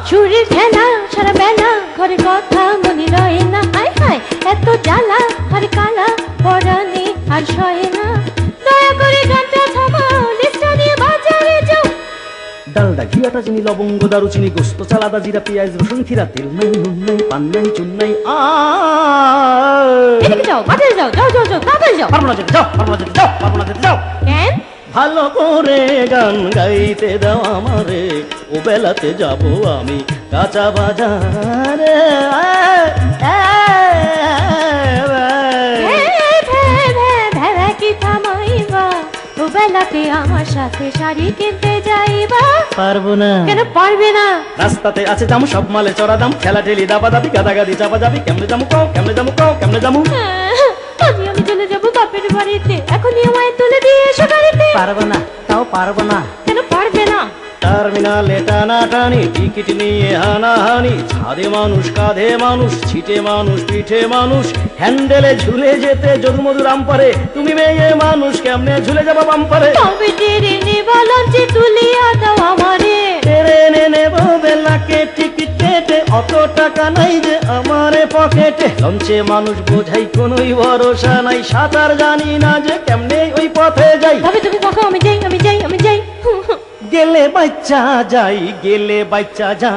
চুরির খেলা সারা বেলা ঘরে কথা মনে রয়ে না, হায় হায় এত জ্বালা ঘরে কালা পরানে আর সয়ে না। দয়া করে গানটা থামাও, লিস্টটা নিয়ে বাজারে যাও। ডালডা ঘিয়াটা চিনি লবঙ্গ দারুচিনি গোস্ত চালাদা জিরা পেঁয়াজ রসুন খিরা তেল নাই নুন নাই পান নাই চুন নাই। এদিকে যাও, বাজারে যাও, যাও যাও যাও, তাড়াতাড়ি যাও। পারবো না যেতে, যাও পারবো না যেতে, যাও পারবো না যেতে, যাও। কেন? ভালো করে গান গাইতে দাও আমারে, ও বেলাতে যাব আমি কাঁচা বাজারে। কি থামাইবা, ও বেলাতে আমার সাথে শাড়ি কিনতে যাইবা। পারবো না। কেন পারবে না? রাস্তাতে আছে দাম, সব মালে চড়া দাম, ঠেলা ঠেলি দাবা দাবি গাদাগাদি চাপা যাবি। কেমনে যাবো কও, কেমনে যাবো কও, কেমনে যাবো? আজ আমি চলে যাবো বাপের বাড়িতে, এখনই আমায় তুলে দিয়ে এসো গাড়িতে। পারবো না, তাও পারবো না। কেন পারবে না? টার্মিনালে টানাটানি, টিকিট নিয়ে হানাহানি, ছাদে মানুষ কাঁধে মানুষ, ছিটে মানুষ পিঠে মানুষ, হ্যান্ডেলে ঝুলে যেতে যদুমধুর আমপারে। তুমি মেয়ে মানুষ কেমনে ঝুলে যাবো বাম্পারে? তবে টেনে নেবা লঞ্চে তুলিয়া দাও আমারে। ট্রেনে নেবো বেলাকে টিকিট কেটে, অত টাকা নাই যে আমারে পকেটে। লঞ্চে মানুষ বোঝাই কোনোই ভরসা নাই, সাঁতার জানি না যে কেমনে ওই পথে যাই। তবে তুমি কখো, আমি যাই আমি যাই আমি যাই। গেলে বাচ্চা যাই, গেলে বাচ্চা যাই।